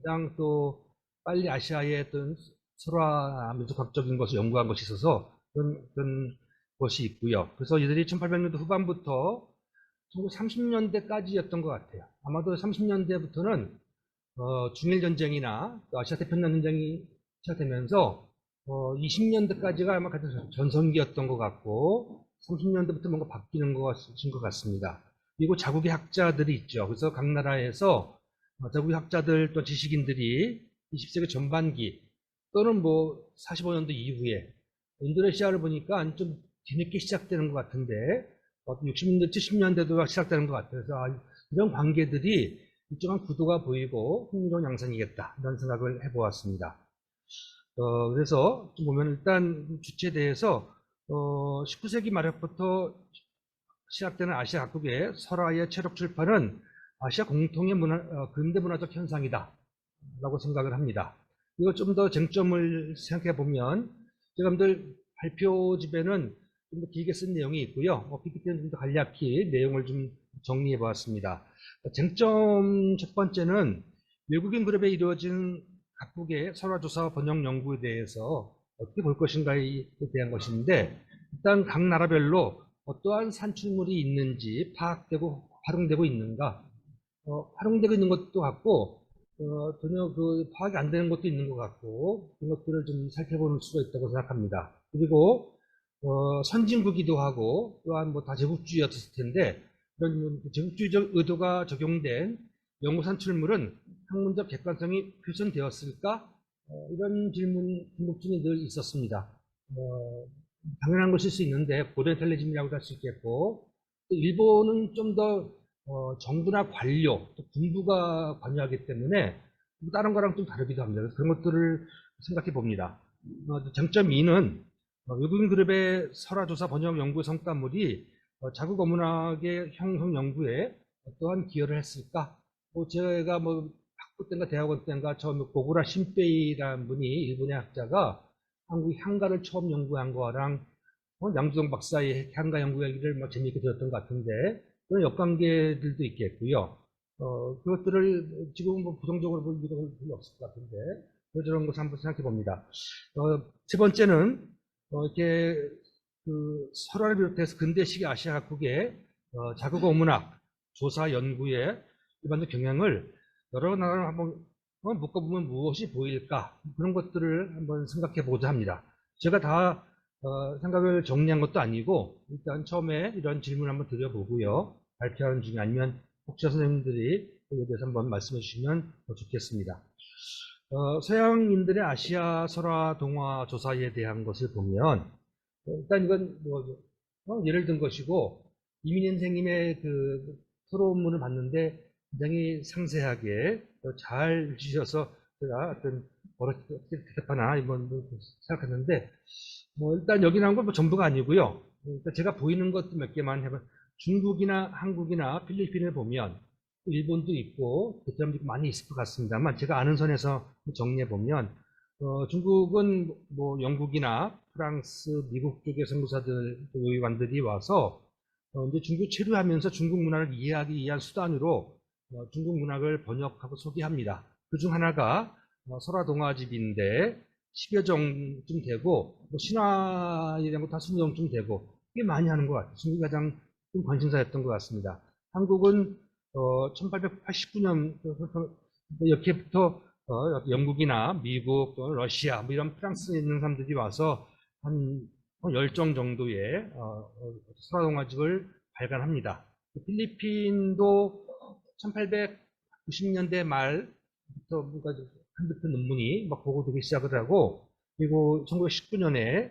가장 또 빨리 아시아의 어떤 설화 민족학적인 것을 연구한 것이 있어서 그런 것이 있고요. 그래서 이들이 1800년대 후반부터 1930년대까지였던 것 같아요. 아마도 30년대부터는 중일 전쟁이나 또 아시아 태평양 전쟁이 시작되면서 20년대까지가 아마 가장 전성기였던 것 같고 30년대부터 뭔가 바뀌는 것인 것 같습니다. 그리고 자국의 학자들이 있죠. 그래서 각 나라에서 자국의 학자들 또 지식인들이 20세기 전반기 또는 뭐 45년도 이후에 인도네시아를 보니까 좀 뒤늦게 시작되는 것 같은데 60년대, 70년대도 시작되는 것 같아서 이런 관계들이 일정한 구도가 보이고 흥미로운 양상이겠다 이런 생각을 해보았습니다. 그래서 좀 보면 일단 주체에 대해서 19세기 말부터 시작되는 아시아 각국의 설화의 체력 출판은 아시아 공통의 근대 문화적 현상이다 라고 생각을 합니다. 이거 좀 더 쟁점을 생각해 보면 제가 들 발표집에는 좀 더 길게 쓴 내용이 있고요. PPT는 좀 더 간략히 내용을 좀 정리해 보았습니다. 쟁점 첫 번째는 외국인 그룹에 이루어진 각국의 설화조사 번역 연구에 대해서 어떻게 볼 것인가에 대한 것인데 일단 각 나라별로 어떠한 산출물이 있는지 파악되고 활용되고 있는가 활용되고 있는 것도 같고 전혀 그 파악이 안 되는 것도 있는 것 같고 그런 것들을 좀 살펴볼 수가 있다고 생각합니다. 그리고 선진국이기도 하고 또한 뭐 다 제국주의였을 텐데 이런 제국주의적 의도가 적용된 연구 산출물은 학문적 객관성이 표현되었을까? 이런 궁금증이 늘 있었습니다. 당연한 것일 수 있는데 고대텔레즘이라고도 할 수 있겠고 또 일본은 좀 더 정부나 관료, 또 군부가 관여하기 때문에 다른 거랑 좀 다르기도 합니다. 그래서 그런 것들을 생각해 봅니다. 쟁점 2는 외국인 그룹의 설화조사 번역 연구 성과물이 자국 어문학의 형성 연구에 어떠한 기여를 했을까? 제가 학부 때인가 대학원 때인가 처음에 고구라 신페이라는 분이 일본의 학자가 한국 향가를 처음 연구한 거랑 양주동 박사의 향가 연구 얘기를 재미있게 들었던 것 같은데 그런 역관계들도 있겠고요. 그것들을 지금은 부정적으로 볼 이유가 별로 없을 것 같은데 저런 것을 한번 생각해 봅니다. 세 번째는 이렇게 그 설화를 비롯해서 근대 시기 아시아 각국의 자국 어문학 조사 연구의 일반적 경향을 여러 나라를 한번 묶어보면 무엇이 보일까 그런 것들을 한번 생각해 보자 합니다. 제가 다 생각을 정리한 것도 아니고 일단 처음에 이런 질문을 한번 드려보고요. 발표하는 중에 아니면 혹시 선생님들이 여기에 대해서 한번 말씀해 주시면 더 좋겠습니다. 서양인들의 아시아 설화 동화 조사에 대한 것을 보면 일단 이건 예를 든 것이고 이민희 선생님의 그 토론문을 봤는데 굉장히 상세하게 잘 주셔서 제가 어떤 어떻게 대답하나 이번 생각했는데 일단 여기 나온 건 전부가 아니고요. 일단 제가 보이는 것 몇 개만 해봐. 중국이나 한국이나 필리핀을 보면 일본도 있고 베트남도 있고 많이 있을 것 같습니다만 제가 아는 선에서 정리해 보면 중국은 뭐 영국이나 프랑스, 미국 쪽의 선교사들, 요위관들이 와서 이제 중국 체류하면서 중국 문화를 이해하기 위한 수단으로 중국 문학을 번역하고 소개합니다. 그중 하나가 설화동화집인데 10여 정쯤 되고 신화에 대한 것도 한 20정쯤 되고 꽤 많이 하는 것 같아요. 중국이 가장 큰 관심사였던 것 같습니다. 한국은 1889년 이렇게부터 영국이나 미국 또 러시아 뭐 이런 프랑스에 있는 사람들이 와서 한 10정 정도의 설화동화집을 발간합니다. 필리핀도 1890년대 말부터 뭔가 한두편 논문이 막 보고되기 시작을 하고 그리고 1919년에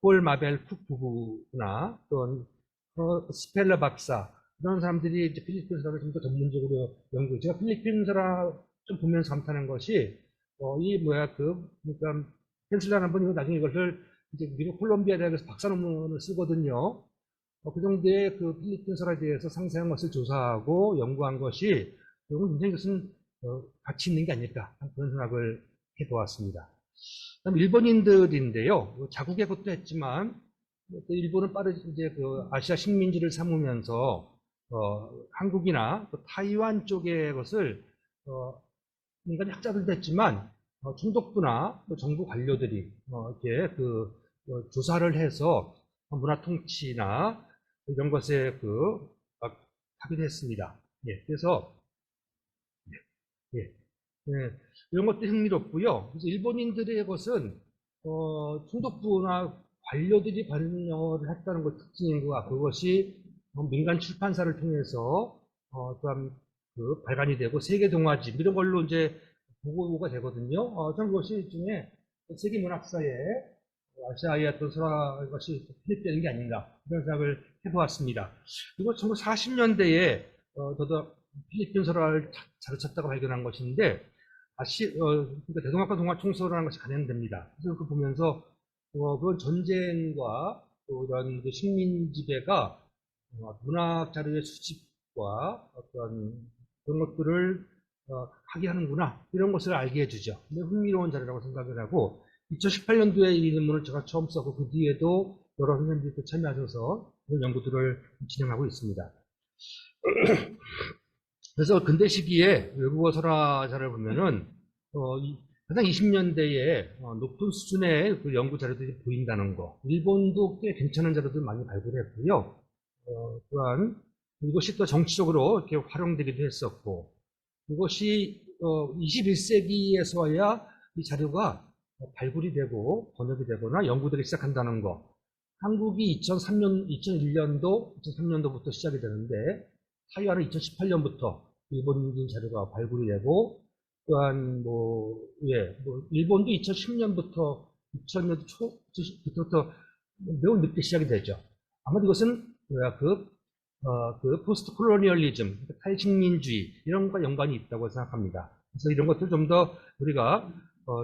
폴 마벨 쿡 부부나 또는 스펠러 박사 이런 사람들이 이제 필리핀 설화를 좀 더 전문적으로 연구. 제가 필리핀 설화 좀 보면서 감탄한 것이 그러니까 펜슬라는 분이 나중에 이것을 이제 미국 콜롬비아 대학에서 박사 논문을 쓰거든요. 그 정도의 그 필리핀 설화에 대해서 상세한 것을 조사하고 연구한 것이 굉장히 것은 가치 있는 게 아닐까 그런 생각을 해보았습니다. 그다음 일본인들인데요. 자국의 것도 했지만 일본은 빠르게 이제 그 아시아 식민지를 삼으면서 한국이나 또 타이완 쪽의 것을 인간 학자들도 했지만 총독부나 또 정부 관료들이 이렇게 조사를 해서 문화 통치나 이런 것에 합의를 했습니다. 예, 그래서 예, 예, 이런 것도 흥미롭고요. 그래서 일본인들의 것은 총독부나 관료들이 관여를 했다는 것 특징인 것 같고, 그것이 민간 출판사를 통해서 또한 발간이 되고 세계 동화집 이런 걸로 이제 보고가 되거든요. 저는 그것이 일종의 세계 문학사에 아시아의 어떤 설화 것이 편입되는 게 아닌가 이런 생각을 해보았습니다. 그리고 1940년대에 저도 필리핀 설화를 자료찾다가 발견한 것인데 그러니까 대동아권 동아총서라는 것이 간행됩니다. 그래서 그 보면서 그런 전쟁과 또 이런 식민 지배가 문학 자료의 수집과 어떤 그런 것들을 하게 하는구나 이런 것을 알게 해주죠. 흥미로운 자료라고 생각을 하고 2018년도에 이 논문을 제가 처음 썼고 그 뒤에도 여러 선생님들이 또 참여하셔서 이런 연구들을 진행하고 있습니다. 그래서 근대 시기에 외국어 설화 자료를 보면은 가장 20년대에 높은 수준의 그 연구 자료들이 보인다는 거. 일본도 꽤 괜찮은 자료들 많이 발굴했고요. 또한 이것이 또 정치적으로 이렇게 활용되기도 했었고, 이것이 21세기에서야 이 자료가 발굴이 되고 번역이 되거나 연구되기 시작한다는 거. 한국이 2001년도, 2003년도부터 시작이 되는데 타이완은 2018년부터 일본인 자료가 발굴이 되고 또한 일본도 2010년부터 2000년 초부터 매우 늦게 시작이 되죠. 아마도 이것은 포스트 콜로니얼리즘, 탈식민주의 이런 것과 연관이 있다고 생각합니다. 그래서 이런 것들 좀 더 우리가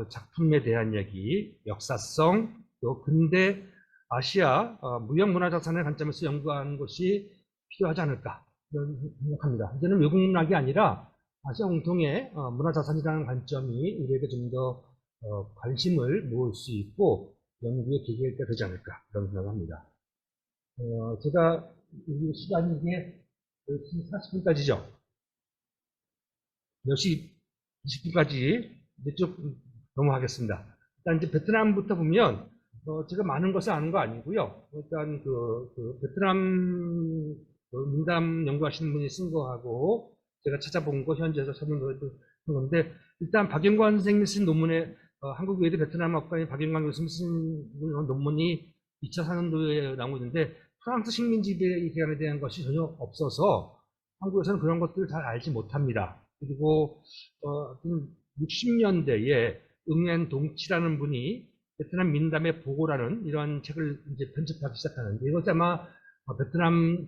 작품에 대한 얘기, 역사성, 또 근대 아시아 무형문화자산의 관점에서 연구하는 것이 필요하지 않을까 이런 생각합니다. 이제는 외국 문학이 아니라 아시아 공통의 문화자산이라는 관점이 우리에게 좀 더 관심을 모을 수 있고 연구의 계기가 되지 않을까 그런 생각합니다. 제가 시간이 이게 10시 40분까지죠. 10시 20분까지 이제 쭉 넘어가겠습니다. 일단 이제 베트남부터 보면 제가 많은 것을 아는 거 아니고요. 일단 베트남 민담 연구하시는 분이 쓴 거하고 제가 찾아본 거 현지에서 찾은 거한 건데 일단 박영관 선생님이 쓴 논문에 한국 외대 베트남 학과의 박영관 교수님 쓴 논문이 2004년도에 나오고 있는데 프랑스 식민 지배 기간에 대한 것이 전혀 없어서 한국에서는 그런 것들을 잘 알지 못합니다. 그리고 60년대에 응엔 동치라는 분이 베트남 민담의 보고라는 이런 책을 이제 편집하기 시작하는데 이것이 아마 베트남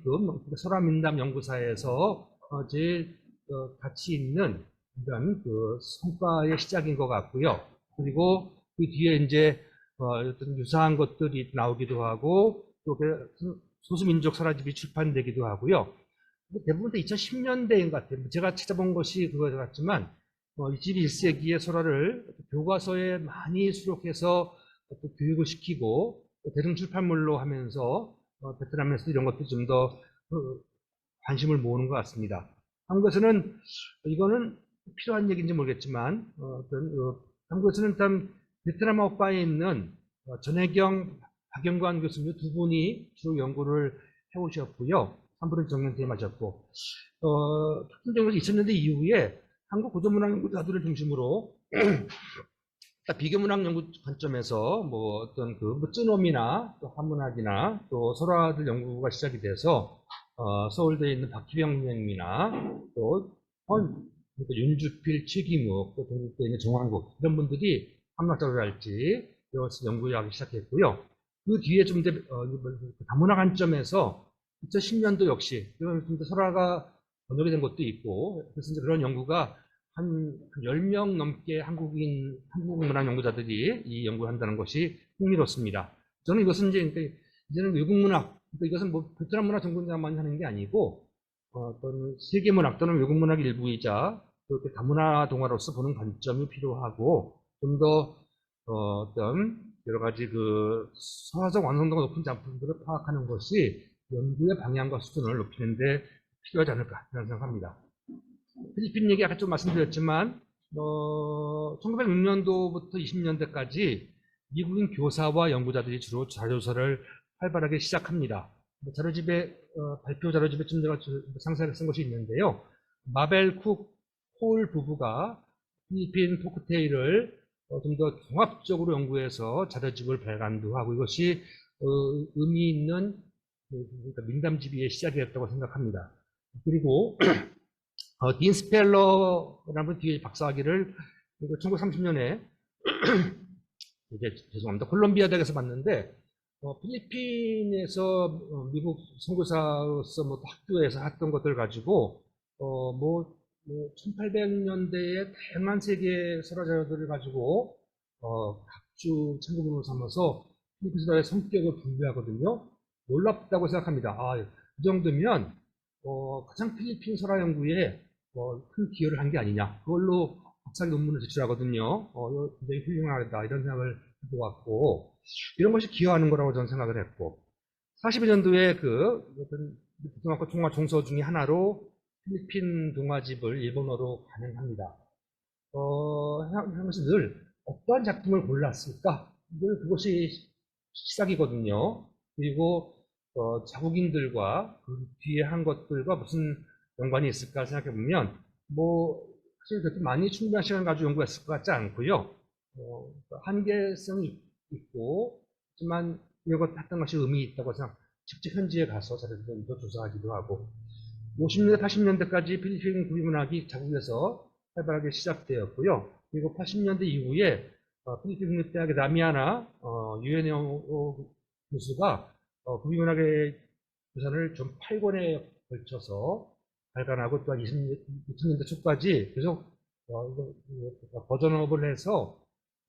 설화 민담 연구사에서 제일 가치 있는 이런 성과의 시작인 것 같고요. 그리고 그 뒤에 이제 어떤 유사한 것들이 나오기도 하고 또 소수민족 설화집이 출판되기도 하고요. 대부분 다 2010년대인 것 같아요. 제가 찾아본 것이 그거 같지만 21세기의 설화를 교과서에 많이 수록해서 교육을 시키고 대중출판물로 하면서 베트남에서 이런 것도 좀 더 관심을 모으는 것 같습니다. 한국에서는 이거는 필요한 얘기인지 모르겠지만 한국에서는 일단 베트남 학과에 있는 전혜경, 박영관 교수님 두 분이 주로 연구를 해오셨고요. 한 분은 정년퇴임하셨고 특징적으로 2000년대 이후에 한국 고전문학 연구자들을 중심으로 비교문학 연구 관점에서 쯔놈이나 또 한문학이나 또 설화들 연구가 시작이 돼서 서울대에 있는 박희병 선생님이나 또 윤주필, 최기묵, 또 동국대에 있는 정환국 이런 분들이 한문학자료랄지 이것을 연구하기 시작했고요. 그 뒤에 좀 이제 다문화 관점에서 2010년도 역시 설화가 번역이 된 것도 있고 그래서 이제 그런 연구가 한 10명 넘게 한국 문학 연구자들이 이 연구를 한다는 것이 흥미롭습니다. 저는 이것은 이제는 외국 문학, 그러니까 이것은 베트남 문학 전공자만 하는 게 아니고 어떤 세계 문학 또는 외국 문학 일부이자 그렇게 다문화 동화로서 보는 관점이 필요하고 좀 더 어떤 여러 가지 서화적 완성도가 높은 작품들을 파악하는 것이 연구의 방향과 수준을 높이는데 필요하지 않을까 그런 생각합니다. 필리핀 얘기 아까 좀 말씀드렸지만 1906년도부터 20년대까지 미국인 교사와 연구자들이 주로 자료조사를 활발하게 시작합니다. 자료집에 발표 자료집에 좀 제가 상세하게 쓴 것이 있는데요. 마벨 쿡 홀 부부가 필리핀 포크테일을 좀 더 종합적으로 연구해서 자료집을 발간도 하고 이것이 의미 있는 그러니까 민담집의 시작이었다고 생각합니다. 그리고 딘 스펠러라는 뒤에 박사학위를 1930년에 이제 죄송합니다. 콜롬비아 대학에서 봤는데 필리핀에서 미국 선교사로서 뭐 학교에서 했던 것들 가지고 뭐 1800년대에 다양한 세계 설화 자료들을 가지고 각주 참고문을 삼아서 필리핀 사회의 성격을 분류하거든요. 놀랍다고 생각합니다. 이 정도면 가장 필리핀 설화 연구에 큰 기여를 한 게 아니냐. 그걸로 박사 논문을 제출하거든요. 굉장히 훌륭하다 이런 생각을 해보 왔고 이런 것이 기여하는 거라고 저는 생각을 했고 42년도에 그 고등학교 통화 종서 중에 하나로 필리핀 동화집을 일본어로 간행합니다. 하면서 늘 어떠한 작품을 골랐을까? 늘 그것이 시작이거든요. 그리고 자국인들과 그 뒤에 한 것들과 무슨 연관이 있을까 생각해 보면 뭐 사실 그렇게 많이 충분한 시간 가지고 연구했을 것 같지 않고요. 한계성이 있고 하지만 이것 했던 것이 의미 있다고 생각. 직접 현지에 가서 자료를 좀 더 조사하기도 하고 50년대 80년대까지 필리핀 국립문학이 자국에서 활발하게 시작되었고요. 그리고 80년대 이후에 필리핀 국립대학의 라미아나 유엔오 교수가 국립문학의 유산을 좀 8권에 걸쳐서 발간하고 또한 2000년대 초까지 계속 버전업을 해서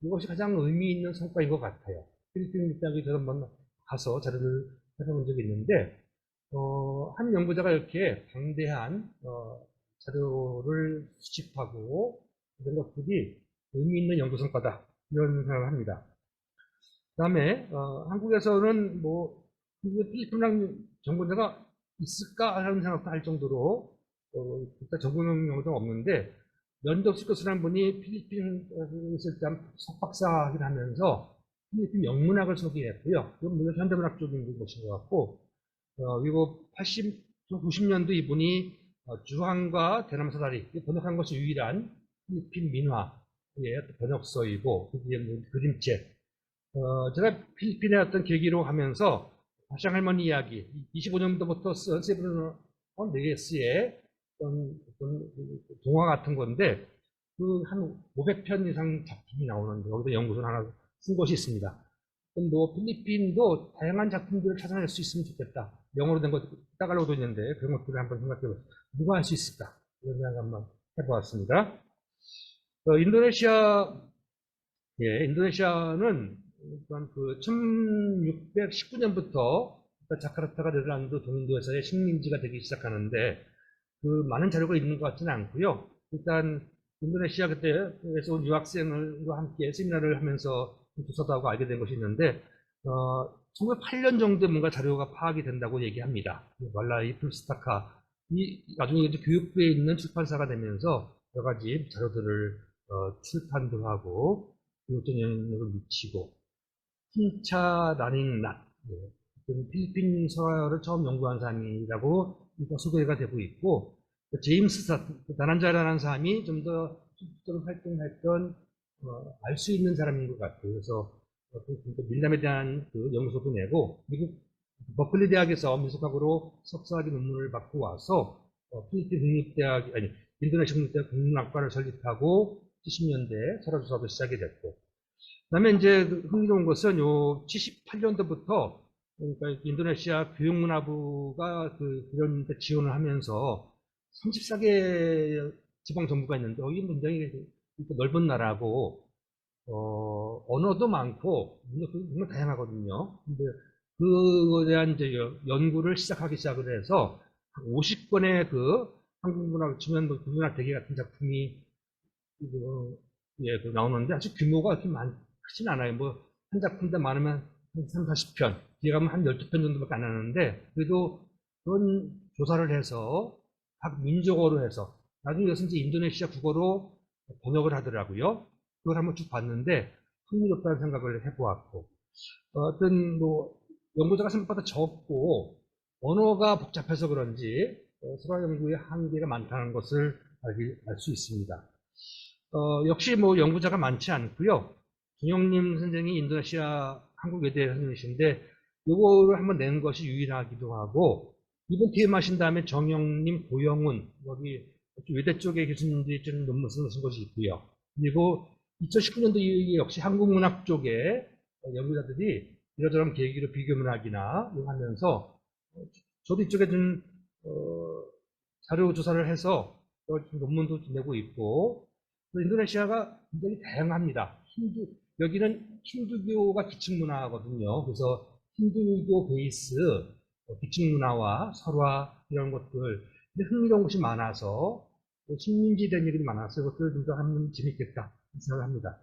이것이 가장 의미 있는 성과인 것 같아요. 필리핀 국립대학에 저도 한번 가서 자료를 해본 적이 있는데 한 연구자가 이렇게 방대한 자료를 수집하고 이런 것들이 의미 있는 연구 성과다 이런 생각을 합니다. 그 다음에 한국에서는 뭐 필리핀 전문가가 있을까 하는 생각도 할 정도로 일단 전문 연구자가 없는데 연덕스커스라는 분이 필리핀에 있을 때 석박사를 하면서 필리핀 영문학을 소개했고요. 이건 물론 현대문학 쪽인 것인 것 같고 그리고 90년도 이분이 주황과 대나무사다리 번역한 것이 유일한 필리핀 민화의 번역서이고 그 뒤에 그림책 제가 필리핀에 어떤 계기로 하면서 바샹 할머니 이야기 25년도부터 쓴 세븐 네게스의 어떤 동화 같은 건데 그 한 500편 이상 작품이 나오는데 여기도 연구소를 하나 쓴 것이 있습니다. 뭐 필리핀도 다양한 작품들을 찾아낼 수 있으면 좋겠다. 영어로 된 것, 따갈로도 있는데 그런 것들을 한번 생각해보세요. 누가 할 수 있을까? 이런 생각 한번 해보았습니다. 인도네시아는 일단 그 1619년부터 자카르타가 네덜란드 동인도에서의 식민지가 되기 시작하는데 그 많은 자료가 있는 것 같지는 않고요. 일단 인도네시아 그때에서 온 유학생과 함께 세미나를 하면서 조사도 하고 알게 된 것이 있는데 1908년 정도에 뭔가 자료가 파악이 된다고 얘기합니다. 말라이 풀스타카 이 나중에 이제 교육부에 있는 출판사가 되면서 여러 가지 자료들을 출판도 하고 교육적 영향력을 미치고 틴차 라닝낫 필리핀 서화를 처음 연구한 사람이라고 소개가 되고 있고 제임스 다난자라는 사람이 좀 더 적극적으로 활동했던 알 수 있는 사람인 것 같아요. 그래서 밀담에 대한 그 연구소도 내고 미국 버클리 대학에서 미술학으로 석사학위 논문을 받고 와서 필리핀 국립대학 아니 인도네시아 국립대학 국문학과를 설립하고 70년대 설화조사도 시작이 됐고 그다음에 이제 흥미로운 것은 요 78년도부터 그러니까 인도네시아 교육문화부가 그런 데 지원을 하면서 34개 지방 정부가 있는데 여기 굉장히 넓은 나라고 언어도 많고 정말 다양하거든요. 근데 그거에 대한 이제 연구를 시작을 해서 50권의 그 한국문학 지면 국문학 대계 같은 작품이 나오는데 아직 규모가 그렇게 크진 않아요. 뭐 한 작품당 많으면 한 3, 40편, 뒤에 가면 한 12편 정도밖에 안 하는데 그래도 그런 조사를 해서 각 민족어로 해서 나중에 이것은 이제 인도네시아 국어로 번역을 하더라고요. 그걸 한번 쭉 봤는데 흥미롭다는 생각을 해보았고, 어떤 뭐 연구자가 생각보다 적고 언어가 복잡해서 그런지 설화 연구의 한계가 많다는 것을 알 수 있습니다. 역시 뭐 연구자가 많지 않고요. 김영림 선생이 인도네시아 한국외대 선생님이신데 요거를 한번 낸 것이 유일하기도 하고, 이번 퇴임하신 다음에 정영님, 고영훈 여기 외대 쪽의 교수님들이 좀 논문 쓴 것이 있고요. 그리고 2019년도 이후에 역시 한국문학 쪽에 연구자들이 이러저런 계기로 비교문학이나 이거 하면서 저도 이쪽에 좀 자료 조사를 해서 논문도 내고 있고, 인도네시아가 굉장히 다양합니다. 여기는 힌두교가 기층문화거든요. 그래서 힌두교 베이스 기층문화와 설화 이런 것들, 흥미로운 것이 많아서 식민지에 대한 얘기도 많아서 이것들을 좀 더 하면 재밌겠다 생각을 합니다.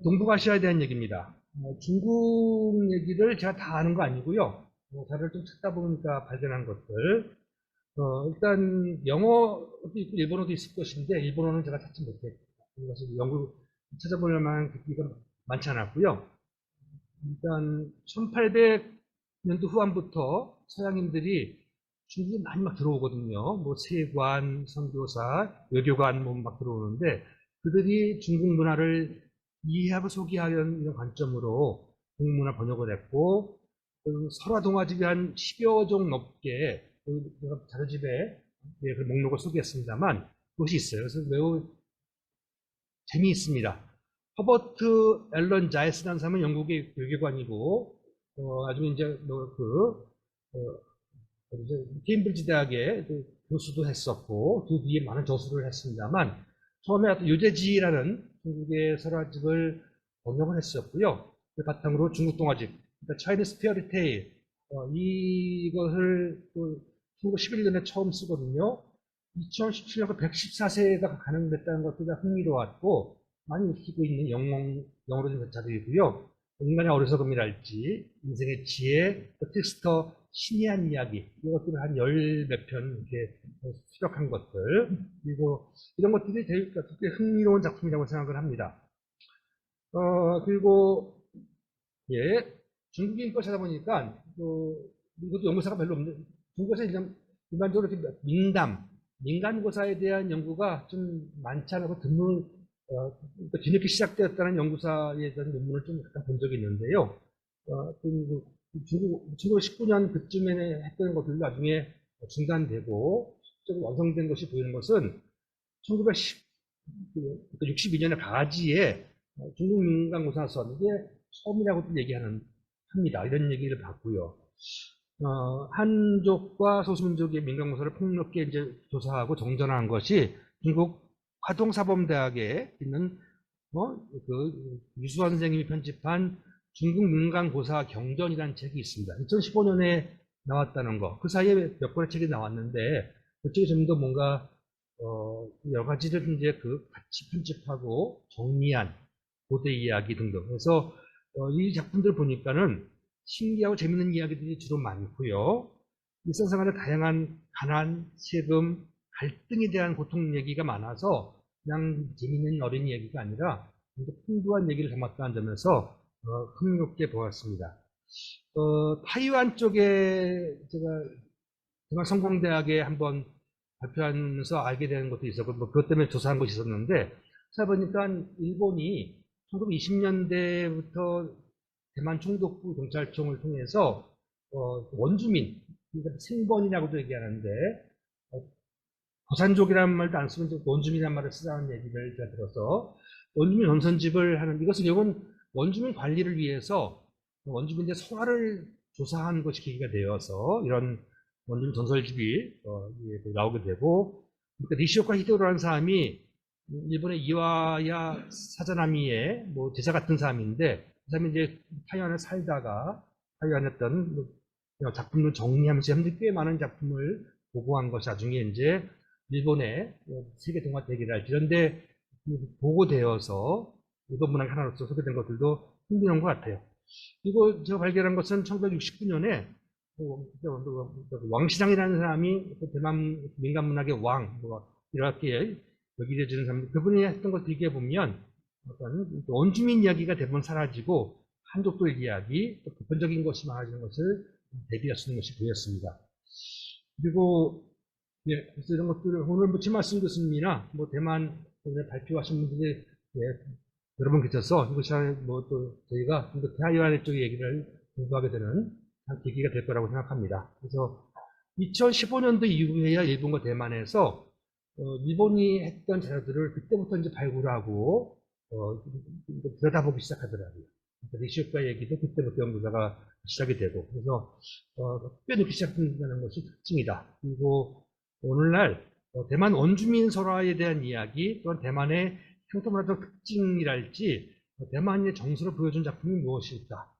동북아시아에 대한 얘기입니다. 중국 얘기를 제가 다 아는 거 아니고요. 자료를 좀 찾다 보니까 발견한 것들. 일단 영어도 있고 일본어도 있을 것인데 일본어는 제가 찾지 못했고, 그래서 영국 찾아볼 만한 기기가 많지 않았고요. 일단 1800년도 후반부터 서양인들이 중국에 많이 막 들어오거든요. 뭐 세관, 선교사, 외교관 뭐 막 들어오는데, 그들이 중국 문화를 이해하고 소개하려는 이런 관점으로 중국 문화 번역을 했고, 설화 동화집이 한 10여 종 넘게 제가 자료집에 그 목록을 소개했습니다만 그것이 있어요. 그래서 매우 재미있습니다. 허버트 앨런 자이스라는 사람은 영국의 외교관이고, 나중에 이제 케임브리지 대학의 교수도 했었고, 그 뒤에 많은 저술을 했습니다만, 처음에 어떤 유재지라는 중국의 설화집을 번역을 했었고요. 그 바탕으로 중국 동화집, 그러니까 차이니스 페어리테일, 이것을 1911년에 처음 쓰거든요. 2017년 114세가 가능됐다는 것도 흥미로웠고, 많이 익히고 있는 영어로 된 자료이고요. 인간의 어리석음이랄지, 인생의 지혜, 텍스터, 신의한 이야기, 이것들을 한 열 몇 편 이렇게 수록한 것들, 그리고 이런 것들이 되게 흥미로운 작품이라고 생각을 합니다. 그리고 예, 중국인 거 찾아보니까 이것도 연구사가 별로 없는, 중국에서 일반적으로 이렇게 민간고사에 대한 연구가 좀 많지 않아서 그러니까 뒤늦게 시작되었다는 연구사에 대한 논문을 좀 약간 본 적이 있는데요. 그리고 1919년 그쯤에 했던 것들도 나중에 중단되고 좀 완성된 것이 보이는 것은 1962년에 바지에 중국 민간고사서 이게 처음이라고도 합니다. 이런 얘기를 봤고요. 한족과 소수민족의 민간고사를 폭넓게 이제 조사하고 정전한 것이 중국 화동사범대학에 있는 유수환 선생님이 편집한 중국 민간고사 경전이라는 책이 있습니다. 2015년에 나왔다는 거. 그 사이에 몇 권의 책이 나왔는데 그 책이 좀 더 뭔가 여러 가지를 이제 같이 편집하고 정리한 고대 이야기 등등. 그래서 이 작품들 보니까는 신기하고 재밌는 이야기들이 주로 많고요. 일상생활의 다양한 가난, 세금, 갈등에 대한 고통 얘기가 많아서 그냥 재밌는 어린이 얘기가 아니라 풍부한 얘기를 담았다는 점에서 흥미롭게 보았습니다. 타이완 쪽에 제가 중앙성공대학에 한번 발표하면서 알게 되는 것도 있었고, 뭐 그것 때문에 조사한 것이 있었는데, 찾아보니까 일본이 1920년대부터 대만 총독부 경찰청을 통해서 원주민, 그러니까 생번이라고도 얘기하는데, 거산족이라는 말도 안 쓰면 원주민이라는 말을 쓰라는 얘기를 제가 들어서 원주민 전선집을 하는, 이것은 원주민 관리를 위해서 원주민의 성화를 조사한 것이 계기가 되어서 이런 원주민 전설집이 나오게 되고, 그러니까 니시오카 히데로라는 사람이 일본의 이와야 사자나미의 뭐 제자 같은 사람인데, 그 사람이 이제 타이완에 살다가 타이완에 했던 작품을 정리하면서 현재 꽤 많은 작품을 보고한 것이 나중에 이제 일본의 세계 동화 대기랄지 이런데 보고되어서 일본 문학 하나로서 소개된 것들도 흥미로운 것 같아요. 그리고 제가 발견한 것은 1969년에 왕시장이라는 사람이 대만 민간문학의 왕, 이렇게 여기 이어지는 사람들, 그분이 했던 걸 비교해 보면 어떤 원주민 이야기가 대부분 사라지고 한족들 이야기, 또 보편적인 것이 많아지는 것을 대비할 수 있는 것이 보였습니다. 그리고 예, 그래서 이런 것들을 오늘 뭐 치마승 교수님이나 뭐 대만 발표하신 분들이 예, 여러 분 계셔서 이것이 뭐 또 저희가 좀 더 대화연대 쪽의 얘기를 공부하게 되는 한 계기가 될 거라고 생각합니다. 그래서 2015년도 이후에야 일본과 대만에서 일본이 했던 자료들을 그때부터 이제 발굴하고 들여다보기 시작하더라고요. 리쇼카 얘기도 그때부터 연구자가 시작이 되고, 그래서 뼈놓기 시작한다는 것이 특징이다. 그리고 오늘날 대만 원주민 설화에 대한 이야기, 또한 대만의 향토문화적 특징이랄지 대만의 정서를 보여준 작품이 무엇일까?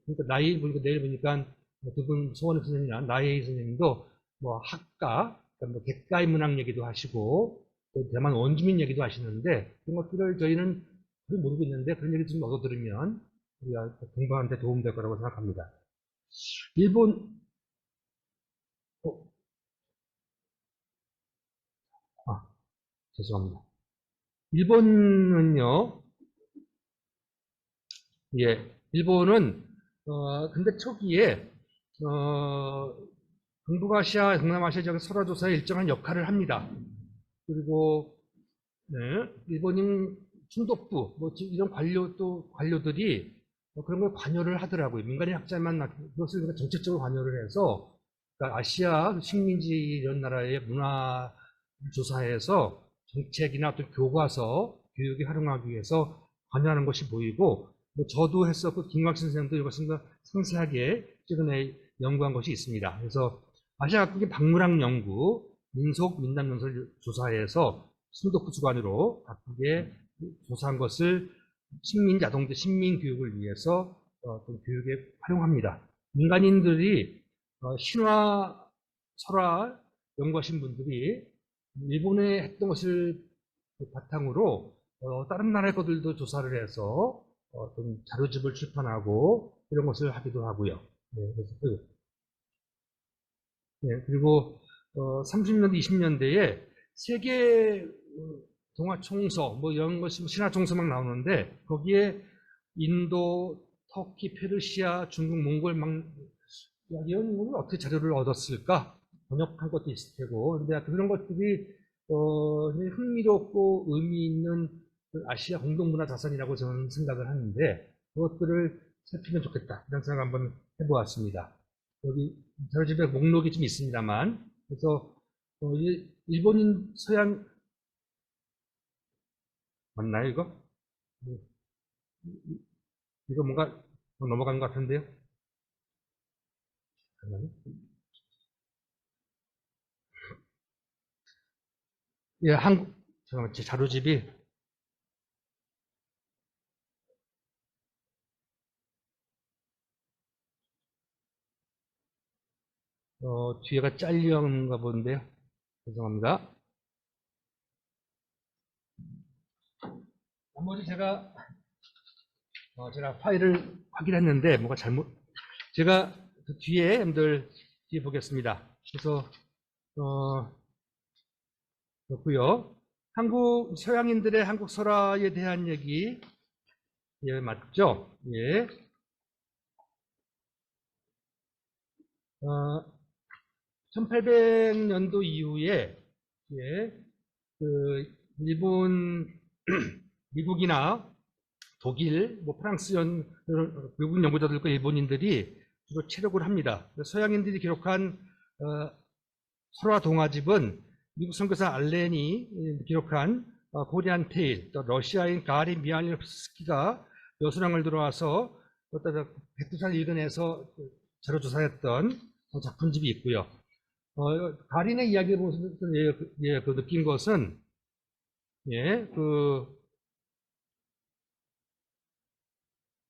그러니까 나이 보니까 내일 보니까 두 분 소원의 선생님이나 나이 선생님도 뭐 학가, 뭐 객가의 문학 얘기도 하시고 또 대만 원주민 얘기도 하시는데 그런 것들을 저희는 모르고 있는데 그런 얘기 좀 얻어 들으면 우리가 공부하는데 도움 될 거라고 생각합니다. 일본 죄송합니다. 일본은요, 예, 일본은 근데 초기에 동북아시아, 동남아시아 지역 설화조사에 일정한 역할을 합니다. 그리고 네, 일본인 충독부 뭐 이런 관료들이 그런 걸 관여를 하더라고요. 민간인 학자만 그것을 그러니까 정책적으로 관여를 해서 그러니까 아시아 식민지 이런 나라의 문화 조사해서 정책이나 또 교과서 교육에 활용하기 위해서 관여하는 것이 보이고 뭐 저도 했었고 김광신 선생님도 이것을 상세하게 최근에 연구한 것이 있습니다. 그래서 아시아 각국의 박물학 연구, 민속, 민담 연설 조사에서 순독부 주관으로 각국에 조사한 것을 식민지 아동들 식민 교육을 위해서 교육에 활용합니다. 민간인들이 신화, 설화 연구하신 분들이 일본에 했던 것을 바탕으로 다른 나라의 것들도 조사를 해서 좀 자료집을 출판하고 이런 것을 하기도 하고요. 네, 그리고 30년대, 20년대에 세계 동화 총서 뭐 이런 것이 신화 총서 막 나오는데 거기에 인도, 터키, 페르시아, 중국, 몽골 막 이런 걸 어떻게 자료를 얻었을까? 번역한 것도 있을 테고. 근데 그런 것들이 흥미롭고 의미 있는 아시아 공동문화 자산이라고 저는 생각을 하는데 그것들을 살피면 좋겠다. 이런 생각 한번 해보았습니다. 여기 자료집에 목록이 좀 있습니다만 그래서 일본인 서양 맞나요 이거? 이거 뭔가 넘어간 것 같은데요? 잠깐만요. 예, 잠깐만, 제 자료집이, 뒤에가 잘렸는가 본데요. 죄송합니다. 나머지 제가 파일을 확인했는데, 뭐가 제가 그 뒤에, 여러분들, 뒤에 보겠습니다. 그래서, 그렇고요 서양인들의 한국 설화에 대한 얘기, 예, 맞죠? 예. 1800년도 이후에 예, 일본, 미국이나 독일, 뭐 프랑스 외국 연구자들과 일본인들이 주로 체력을 합니다. 서양인들이 기록한 설화 동화집은 미국 선교사 알렌이 기록한 코리안 테일, 또 러시아인 가리 미알리스키가 여수랑을 들어와서 백두산을 읽어내서 자료조사했던 작품집이 있고요. 가린의 이야기를 보면서 느낀 것은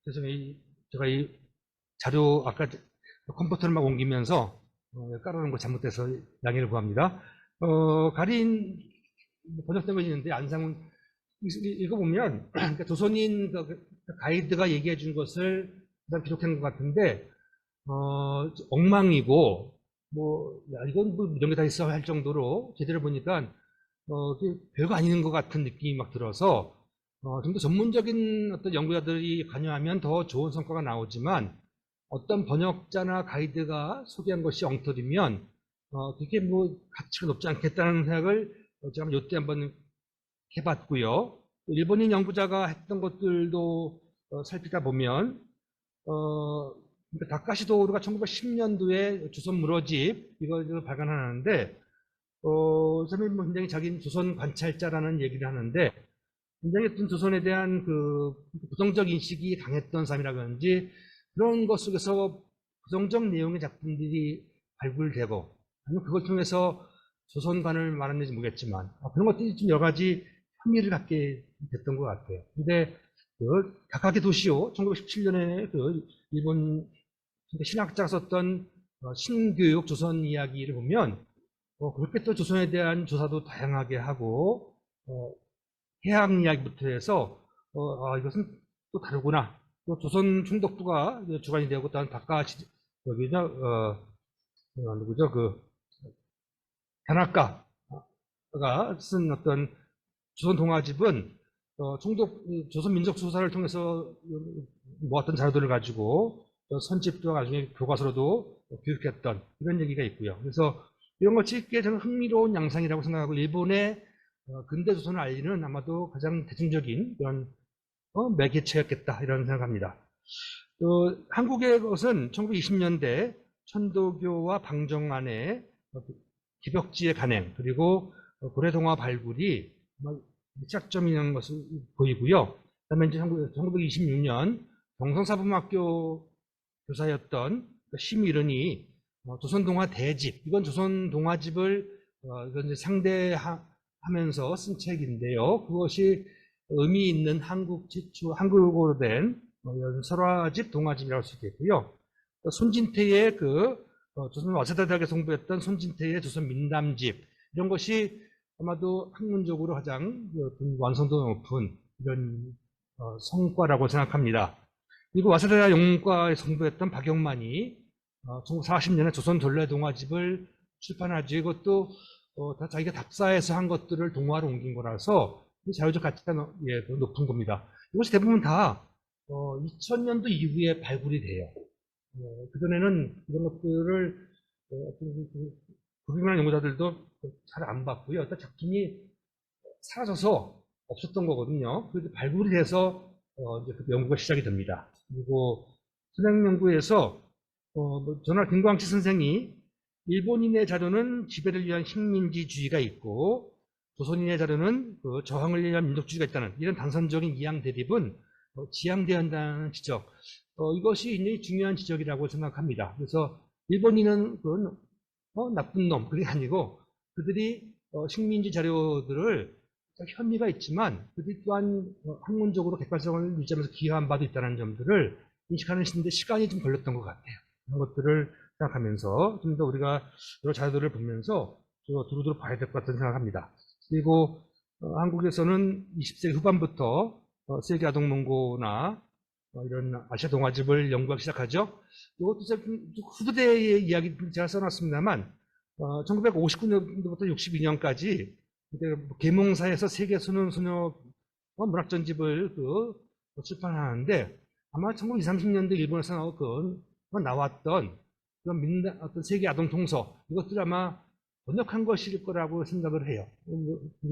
죄송해요. 제가 이 자료 아까 컴퓨터를 막 옮기면서 깔아놓은 거 잘못돼서 양해를 구합니다. 가린 번역된 거 있는데 안상훈 읽어보면 그러니까 조선인 가이드가 얘기해 준 것을 기록한 것 같은데 엉망이고 뭐 야, 이건 뭐 이런 게 다 있어 할 정도로 제대로 보니까 별거 아닌 것 같은 느낌이 막 들어서 좀 더 전문적인 어떤 연구자들이 관여하면 더 좋은 성과가 나오지만 어떤 번역자나 가이드가 소개한 것이 엉터리면 그게 뭐 가치가 높지 않겠다는 생각을 제가 이때 한번 해봤고요. 또 일본인 연구자가 했던 것들도 살피다 보면 그러니까 다카시도루가 1910년도에 조선 물어집 이걸 발간하는데 저는 뭐 굉장히 자기는 조선 관찰자라는 얘기를 하는데 굉장히 어떤 조선에 대한 그 부정적 인식이 강했던 사람이라든지 그런 것 속에서 부정적 내용의 작품들이 발굴되고 아니면 그걸 통해서 조선관을 말하는지 모르겠지만 그런 것들이 좀 여러 가지 흥미를 갖게 됐던 것 같아요. 근데 그 다카게 도시오 1917년에 그 일본 신학자가 썼던 신교육 조선 이야기를 보면 그렇게 또 조선에 대한 조사도 다양하게 하고 해양 이야기부터 해서 이것은 또 다르구나. 또 조선 총독부가 주관이 되고 또 다카 여기죠 누구죠 그 다나카가 쓴 어떤 조선 동화집은 조선 민족 수사를 통해서 모았던 자료들을 가지고 선집도 나중에 교과서로도 교육했던 이런 얘기가 있고요. 그래서 이런 것이 꽤 저는 흥미로운 양상이라고 생각하고 일본의 근대 조선을 알리는 아마도 가장 대중적인 그런 매개체였겠다 이런 생각합니다. 한국의 것은 1920년대 천도교와 방정환의 기벽지의 간행 그리고 고래동화 발굴이 시작점이라는 것을 보이고요. 그다음에 이제 1926년 경성사범학교 교사였던 심일은이 조선동화 대집 이건 조선동화집을 이건 이제 상대하면서 쓴 책인데요. 그것이 의미 있는 한국 최초 한국어로 된 설화집 동화집이라고 할 수 있겠고요. 손진태의 조선 와세다 대학에서 공부했던 손진태의 조선 민담집 이런 것이 아마도 학문적으로 가장 완성도 높은 이런 성과라고 생각합니다. 그리고 와세다 영문과에서 공부했던 박영만이 1940년에 조선 전래동화집을 출판하지 이것도 다 자기가 답사해서 한 것들을 동화로 옮긴 거라서 자료적 가치가 높은 겁니다. 이것이 대부분 다 2000년도 이후에 발굴이 돼요. 그전에는 이런 것들을 국민학 연구자들도 잘 안 봤고요. 일단 작품이 사라져서 없었던 거거든요. 그래서 발굴이 돼서 이제 그 연구가 시작이 됩니다. 그리고 선행 연구에서 전화 김광치 선생이 일본인의 자료는 지배를 위한 식민지주의가 있고 조선인의 자료는 그 저항을 위한 민족주의가 있다는 이런 단선적인 이양 대립은 지양되어야 한다는 지적 이것이 굉장히 중요한 지적이라고 생각합니다. 그래서 일본인은 그건 나쁜 놈 그게 아니고 그들이 식민지 자료들을 혐의가 있지만 그들이 또한 학문적으로 객관성을 유지하면서 기여한 바도 있다는 점들을 인식하는 시는데 시간이 좀 걸렸던 것 같아요. 그런 것들을 생각하면서 좀 더 우리가 여러 자료들을 보면서 두루두루 봐야 될 것 같다는 생각합니다. 그리고 한국에서는 20세기 후반부터 세계 아동문고나 이런 아시아 동화집을 연구하기 시작하죠. 이것도 후대의 이야기 제가 써놨습니다만 1959년부터 62년까지 계몽사에서 세계 소년 문학전집을 출판하는데 아마 1920, 30년대 일본에서 나왔던 그런 어떤 세계 아동 통서 이것들 아마 번역한 것일 거라고 생각을 해요.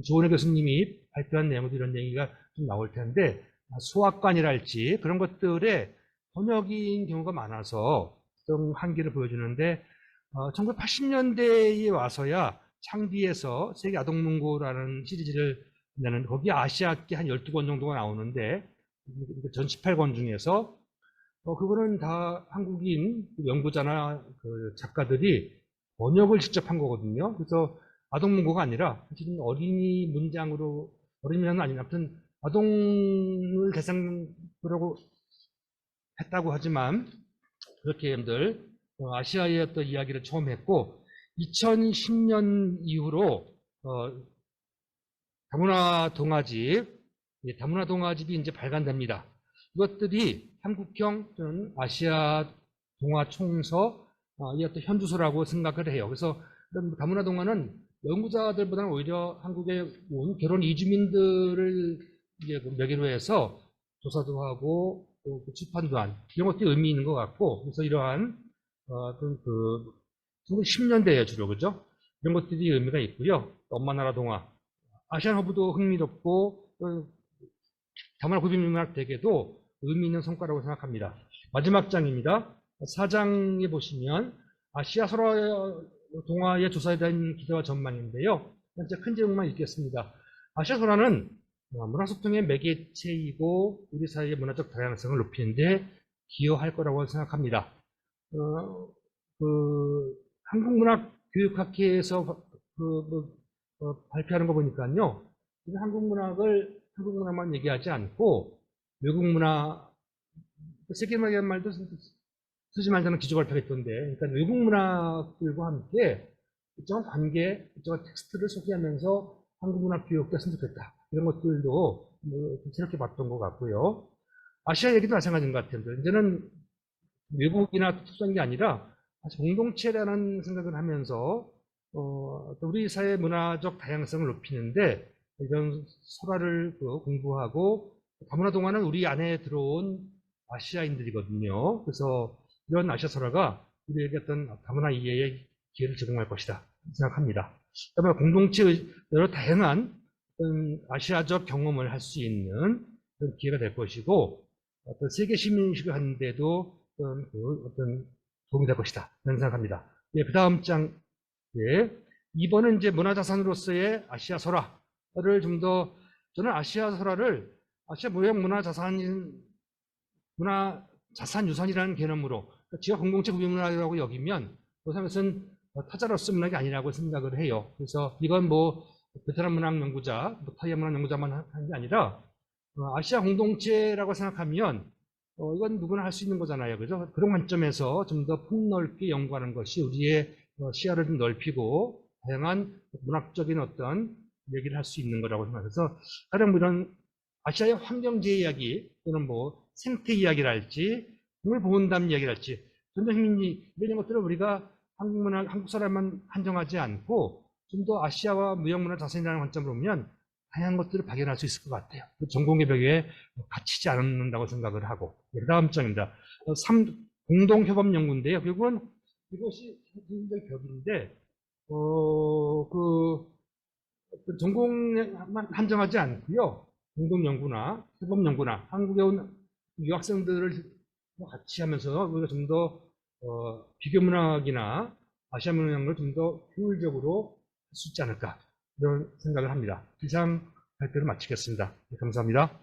조은혜 교수님이 발표한 내용도 이런 얘기가 좀 나올 텐데 수학관이랄지 그런 것들의 번역인 경우가 많아서 좀 한계를 보여주는데 1980년대에 와서야 창비에서 세계 아동문고라는 시리즈를 내는 거기 아시아계 한 12권 정도가 나오는데 전 18권 중에서 그거는 다 한국인 연구자나 그 작가들이 번역을 직접 한 거거든요. 그래서 아동문고가 아니라 사실은 어린이 문장으로 어린이는 아닌 아무튼 아동을 대상으로 했다고 하지만 그렇게 여러분들 아시아의 어떤 이야기를 처음 했고 2010년 이후로 다문화 동화집, 다문화 동화집이 이제 발간됩니다. 이것들이 한국형 또는 아시아 동화 총서 이 어떤 현주소라고 생각을 해요. 그래서 다문화 동화는 연구자들보다는 오히려 한국에 온 결혼 이주민들을 이제 매개로 해서 조사도 하고 또 출판도 한 이런 것도 의미 있는 것 같고, 그래서 이러한 어떤 10년대에 주로 그죠? 이런 것들이 의미가 있고요. 엄마 나라 동화, 아시안 허브도 흥미롭고 다문화 구비문학 대계도 의미 있는 성과라고 생각합니다. 마지막 장입니다. 4장에 보시면 아시아 설화 동화의 조사에 대한 기대와 전망인데요. 현재 큰 제목만 읽겠습니다. 아시아 설화는 문화소통의 매개체이고 우리 사회의 문화적 다양성을 높이는 데 기여할 거라고 생각합니다. 한국문학교육학회에서 발표하는 거 보니까요. 한국 문화만 얘기하지 않고 외국 문화, 세계문화라는 말도 쓰지 말자는 기조발표가 있던데, 그러니까 외국 문화들과 함께 일정한 관계, 일정한 텍스트를 소개하면서 한국 문화 교육도 했으면 좋겠다. 이런 것들도 새롭게 봤던 것 같고요. 아시아 얘기도 마찬가지인 것 같아요. 이제는 외국이나 특수한 게 아니라 공동체라는 생각을 하면서 우리 사회 문화적 다양성을 높이는데 이런 설화를 공부하고 다문화 동화는 우리 안에 들어온 아시아인들이거든요. 그래서 이런 아시아 설화가 우리에게 어떤 다문화 이해의 기회를 제공할 것이다 생각합니다. 그다음에 공동체의 여러 다양한 아시아적 경험을 할 수 있는 그런 기회가 될 것이고 어떤 세계 시민의식을 하는데도 어떤 도움이 될 것이다 이런 생각합니다. 예, 그 다음 장, 예, 2번은 이제 문화자산으로서의 아시아 설화를 좀 더, 저는 아시아 설화를 아시아 무형 문화자산 유산이라는 개념으로 그러니까 지역 공동체 구비문화라고 여기면 그것은 타자로서 문학이 아니라고 생각을 해요. 그래서 이건 베트남 문학 연구자, 타이어 문학 연구자만 하는 게 아니라 아시아 공동체라고 생각하면 이건 누구나 할 수 있는 거잖아요. 그죠? 그런 관점에서 좀 더 폭넓게 연구하는 것이 우리의 시야를 좀 넓히고 다양한 문학적인 어떤 얘기를 할 수 있는 거라고 생각해서 가장 이런 아시아의 환경제 이야기 또는 생태 이야기랄지 동물보호담 이야기랄지 전쟁심리 이런 것들을 우리가 한국 사람만 한정하지 않고 좀 더 아시아와 무형문화 자산이라는 관점으로 보면 다양한 것들을 발견할 수 있을 것 같아요. 전공의 벽에 갇히지 않는다고 생각을 하고. 그 다음 장입니다. 3. 공동협업연구인데요. 결국은 이것이 굉장히 벽인데, 전공만 한정하지 않고요. 공동연구나 협업연구나 한국에 온 유학생들을 같이 하면서 우리가 좀 더 비교문학이나 아시아 문학을 좀 더 효율적으로 할 수 있지 않을까 이런 생각을 합니다. 이상 발표를 마치겠습니다. 네, 감사합니다.